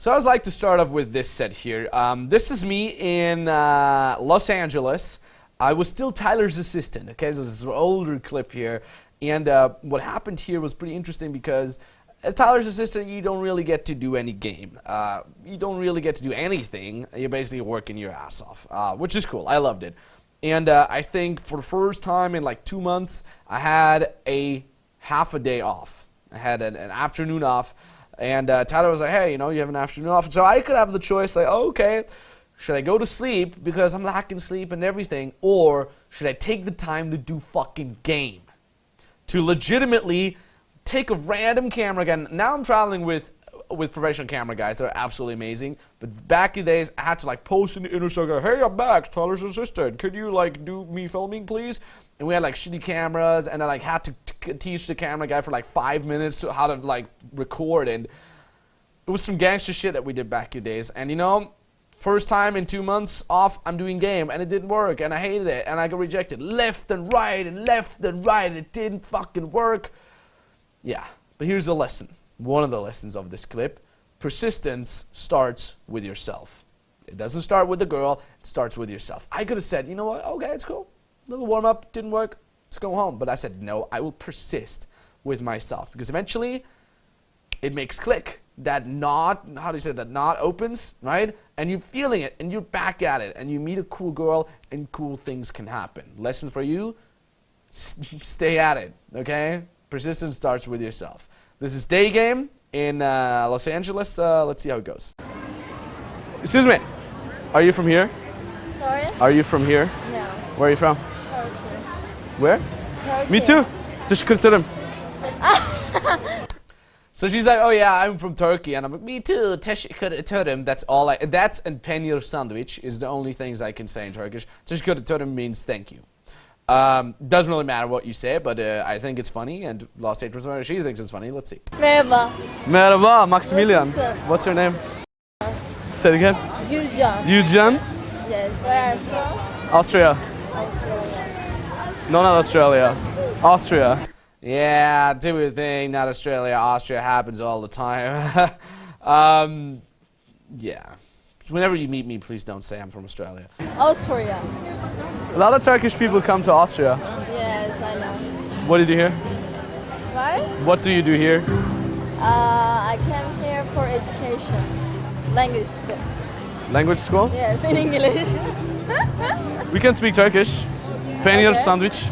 So I always like to start off with this set here. This is me in Los Angeles. I was still Tyler's assistant, okay? So this is an older clip here. And what happened here was pretty interesting because as Tyler's assistant, you don't really get to do any game. You don't really get to do anything. You're basically working your ass off, which is cool. I loved it. And I think for the first time in like 2 months, I had a half a day off. I had an afternoon off. And Tyler was like, hey, you have an afternoon off. So I could have the choice, like, oh, okay, should I go to sleep because I'm lacking sleep and everything, or should I take the time to do fucking game? To legitimately take a random camera guy. Now I'm traveling with professional camera guys that are absolutely amazing. But back in the days, I had to like post in the inner circle, hey, I'm back, Tyler's assistant. Could you like do me filming, please? And we had like shitty cameras, and I like had to teach the camera guy for like 5 minutes to how to like record, and it was some gangster shit that we did back in the days. And first time in 2 months off, I'm doing game, and it didn't work, and I hated it, and I got rejected left and right, and it didn't fucking work. Yeah, but here's the lesson. One of the lessons of this clip: persistence starts with yourself. It doesn't start with the girl, it starts with yourself. I could have said, you know what, okay, it's cool. Little warm-up, didn't work, let's go home. But I said, no, I will persist with myself. Because eventually, it makes click. That knot, how do you say that knot opens, right? And you're feeling it, and you're back at it. And you meet a cool girl, and cool things can happen. Lesson for you, stay at it, okay? Persistence starts with yourself. This is Daygame in Los Angeles. Let's see how it goes. Excuse me, are you from here? Sorry? Are you from here? No. Where are you from? Turkey. Where? Turkey. Me too. Teşekkür So she's like, oh yeah, I'm from Turkey, and I'm like, me too. Teşekkür ederim. That's all that's and peynir sandwich is the only things I can say in Turkish. Teşekkür ederim means thank you. Doesn't really matter what you say, but I think it's funny, and Los Angeles, she thinks it's funny. Let's see. Merhaba. Merhaba, Maximilian. Nasılsın? What's your name? Say it again. Gülcan. Eugen? Yes. Where are you from? Austria. Australia. No, not Australia. Austria. Yeah, do your thing, not Australia. Austria happens all the time. Yeah. Whenever you meet me, please don't say I'm from Australia. Austria. A lot of Turkish people come to Austria. Yes, I know. What did you hear? Why? What do you do here? I came here for education. Language school. Language school? Yes, in English. We can speak Turkish. Peynir Okay. sandwich.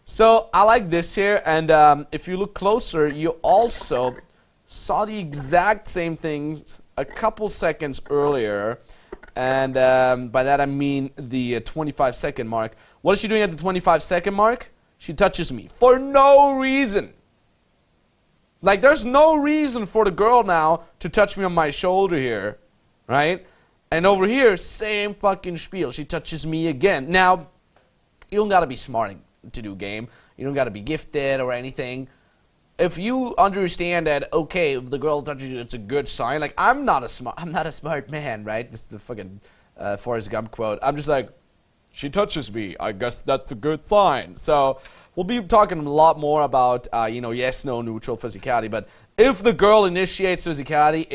So I like this here, and if you look closer, you also saw the exact same things a couple seconds earlier, and by that I mean the 25-second mark. What is she doing at the 25-second mark? She touches me for no reason. Like, there's no reason for the girl now to touch me on my shoulder here, right? And over here, same fucking spiel. She touches me again. Now, you don't gotta be smart to do game. You don't gotta be gifted or anything. If you understand that, okay, if the girl touches you, it's a good sign. Like, I'm not a smart man, right? This is the fucking Forrest Gump quote. I'm just like, she touches me. I guess that's a good sign. So we'll be talking a lot more about, yes, no, neutral physicality. But if the girl initiates physicality,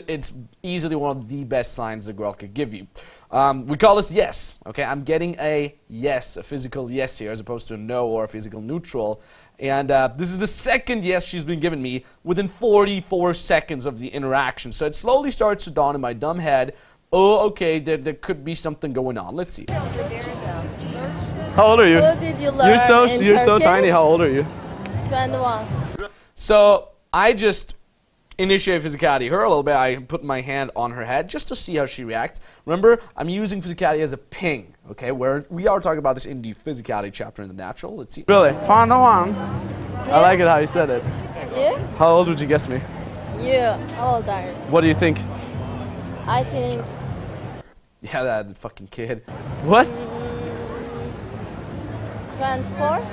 it's easily one of the best signs the girl could give you. We call this yes. Okay, I'm getting a yes, a physical yes here, as opposed to a no or a physical neutral. And this is the second yes she's been giving me within 44 seconds of the interaction. So it slowly starts to dawn in my dumb head, oh, okay, there could be something going on. Let's see. How old are you? Who did you learn You're so Turkish? tiny. How old are you? 21. So I just initiate physicality her a little bit. I put my hand on her head just to see how she reacts. Remember, I'm using physicality as a ping, okay? We are talking about this in the physicality chapter in the natural. Let's see. Really? 21. I like it how you said it. You? How old would you guess me? You. How old are you? What do you think? I think Yeah, that fucking kid. What? 24.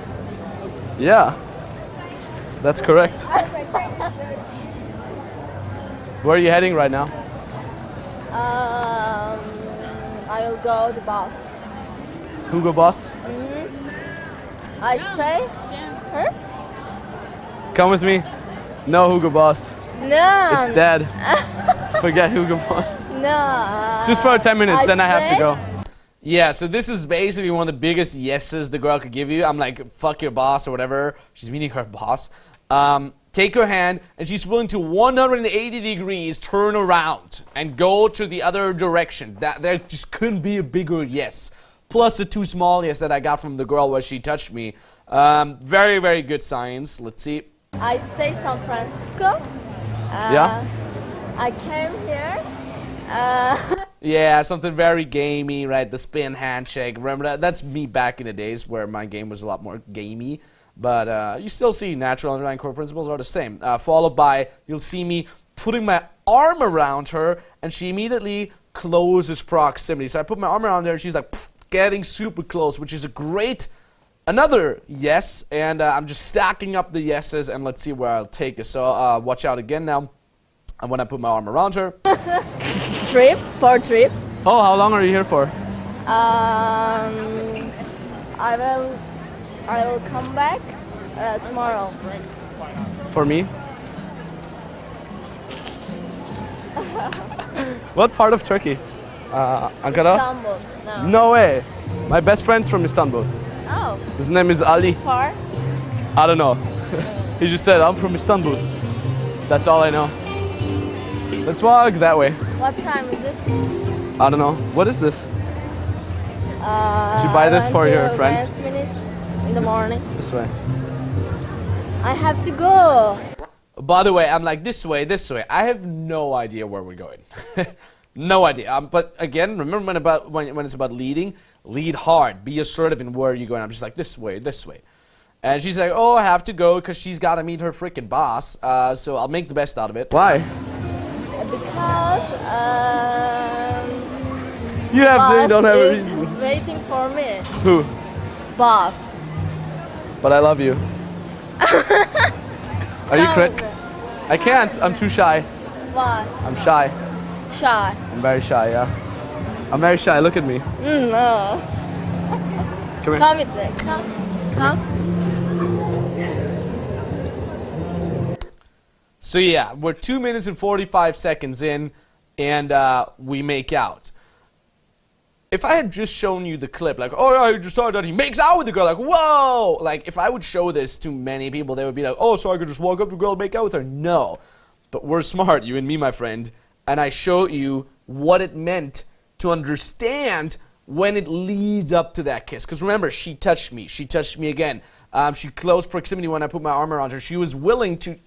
Yeah. That's correct. Where are you heading right now? I will go the bus. Hugo Boss? I say? Huh? Come with me. No Hugo Boss. No. It's dead. Forget Hugo Boss. No. Just for 10 minutes, then I have to say- go. Yeah, so this is basically one of the biggest yeses the girl could give you. I'm like, fuck your boss or whatever. She's meaning her boss. Take her hand, and she's willing to 180 degrees turn around and go to the other direction. That there just couldn't be a bigger yes. Plus the 2 small yes that I got from the girl where she touched me. Very, very good signs. Let's see. I stay San Francisco. Yeah? I came here. Yeah, something very gamey, right? The spin handshake. Remember that? That's me back in the days where my game was a lot more gamey. But you still see natural underlying core principles are the same. Followed by, you'll see me putting my arm around her, and she immediately closes proximity. So I put my arm around her, and she's like, pff, getting super close, which is a great, another yes. And I'm just stacking up the yeses, and let's see where I'll take this. So watch out again now. And when I put my arm around her. For trip. Oh, how long are you here for? I will come back tomorrow. For me? What part of Turkey? Ankara? Istanbul. No. No way. My best friend's from Istanbul. Oh. His name is Ali. Far? I don't know. He just said, I'm from Istanbul. That's all I know. Let's walk that way. What time is it? I don't know. What is this? Did you buy this for your friends? Minutes in the morning. This way. I have to go. By the way, I'm like, this way, this way. I have no idea where we're going. No idea. But again, remember when it's about leading, lead hard. Be assertive in where you're going. I'm just like, this way, this way. And she's like, oh, I have to go because she's got to meet her freaking boss. So I'll make the best out of it. Why? Because You boss don't have a is reason. waiting for me. Who? Boss. But I love you. Are you Come. I can't. I'm too shy. Why? I'm shy. Shy. I'm very shy, yeah. I'm very shy. Look at me. No. Come here. Come with me. Come. So yeah, we're 2 minutes and 45 seconds in, and we make out. If I had just shown you the clip, like, oh yeah, you just saw that he makes out with the girl, like, whoa! Like, if I would show this to many people, they would be like, oh, so I could just walk up to a girl and make out with her? No. But we're smart, you and me, my friend, and I showed you what it meant to understand when it leads up to that kiss. Because remember, she touched me again. She closed proximity when I put my arm around her. She was willing to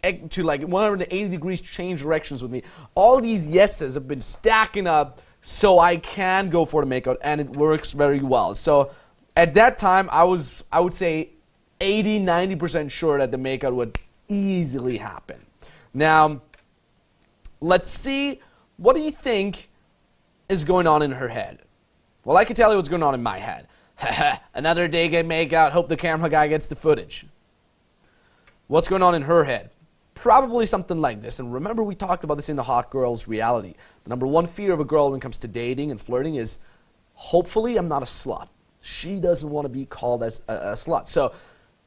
like 180 degrees change directions with me. All these yeses have been stacking up so I can go for the makeout, and it works very well. So at that time, I would say 80-90% sure that the makeout would easily happen. Now, let's see, what do you think is going on in her head? Well, I can tell you what's going on in my head. Another day game makeout, hope the camera guy gets the footage. What's going on in her head? Probably something like this. And remember, we talked about this in the Hot Girls reality. The number one fear of a girl when it comes to dating and flirting is, hopefully I'm not a slut. She doesn't want to be called as a slut. So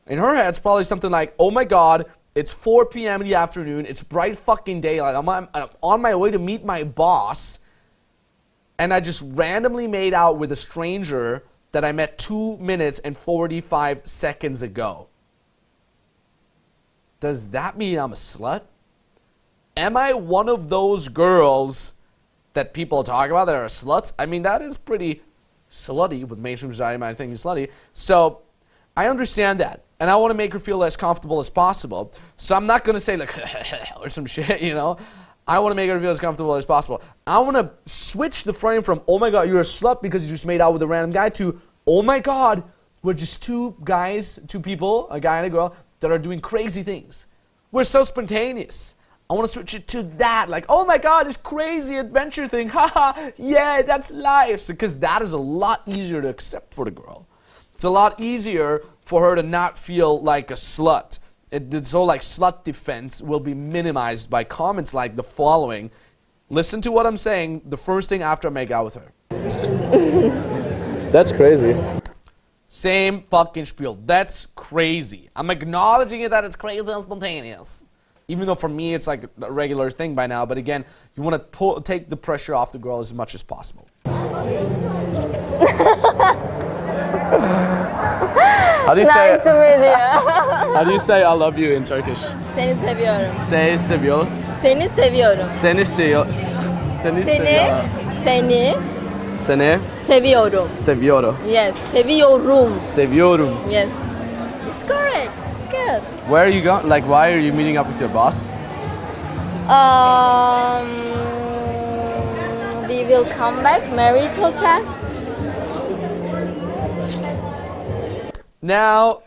in her head, it's probably something like, oh my God, it's 4 p.m. in the afternoon. It's bright fucking daylight. I'm on my way to meet my boss. And I just randomly made out with a stranger that I met 2 minutes and 45 seconds ago. Does that mean I'm a slut? Am I one of those girls that people talk about that are sluts? I mean, that is pretty slutty with mainstream society, my thing is slutty. So I understand that. And I want to make her feel as comfortable as possible. So I'm not going to say like, or some shit, you know. I want to make her feel as comfortable as possible. I want to switch the frame from, oh my God, you're a slut because you just made out with a random guy, to, oh my God, we're just two people, a guy and a girl, that are doing crazy things. We're so spontaneous. I want to switch it to that, like, oh my God, this crazy adventure thing, haha, yeah, that's life. Because that is a lot easier to accept for the girl. It's a lot easier for her to not feel like a slut. This whole like slut defense will be minimized by comments like the following. Listen to what I'm saying the first thing after I make out with her. That's crazy. Same fucking spiel. That's crazy. I'm acknowledging it that it's crazy and spontaneous. even though for me it's like a regular thing by now. But again, you want to take the pressure off the girl as much as possible. How do you Nice to meet you. How do you say I love you in Turkish? Seni seviyorum. Say seviyorum. Seni seviyorum. Seni seviyorum. Seni seviyorum. Seni Seni seviyorum. seviyorum. Yes, seviyorum. Seviyorum. Yes. It's correct. Good. Where are you going? Like, why are you meeting up with your boss? We will come back, Marriott Hotel. Now,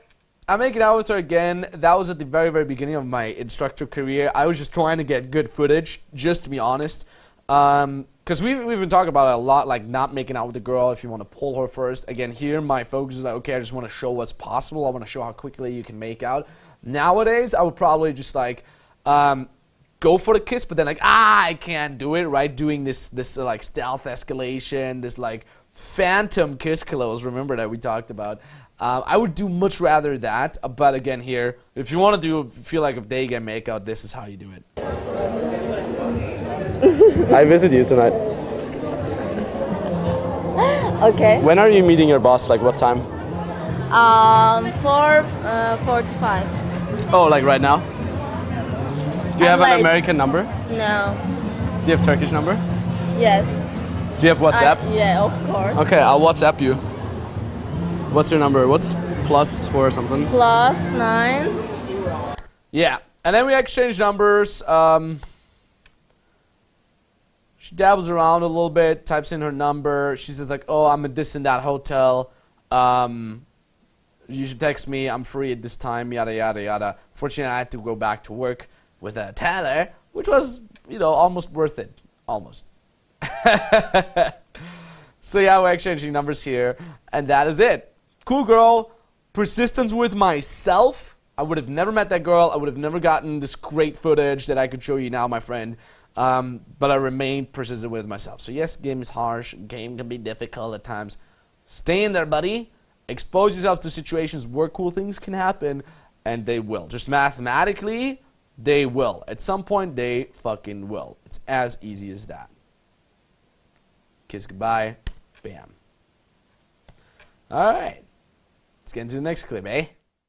I'm making out with her again. That was at the very, very beginning of my instructor career. I was just trying to get good footage, just to be honest. Because we've been talking about it a lot, like not making out with the girl if you want to pull her first. Again, here my focus is like, okay, I just want to show what's possible. I want to show how quickly you can make out. Nowadays, I would probably just like go for the kiss, but then like, I can't do it, right? Doing this like stealth escalation, this like phantom kiss close, remember that we talked about. I would do much rather that, but again here, if you want to feel like a daygame makeout, this is how you do it. I visit you tonight. Okay. When are you meeting your boss? Like what time? 4:45. Oh, like right now? Do you I'm have an late. American number? No. Do you have Turkish number? Yes. Do you have WhatsApp? Yeah, of course. Okay, I'll WhatsApp you. What's your number? What's +4 or something? +9. Yeah, and then we exchange numbers. She dabbles around a little bit, types in her number. She says like, oh, I'm at this and that hotel. You should text me. I'm free at this time, yada, yada, yada. Fortunately, I had to go back to work with Tyler, which was, you know, almost worth it. Almost. So yeah, we're exchanging numbers here, and that is it. Cool girl. Persistence with myself. I would have never met that girl. I would have never gotten this great footage that I could show you now, my friend. But I remained persistent with myself. So yes, game is harsh. Game can be difficult at times. Stay in there, buddy. Expose yourself to situations where cool things can happen, and they will. Just mathematically, they will. At some point, they fucking will. It's as easy as that. Kiss goodbye. Bam. All right. Let's get into the next clip, eh?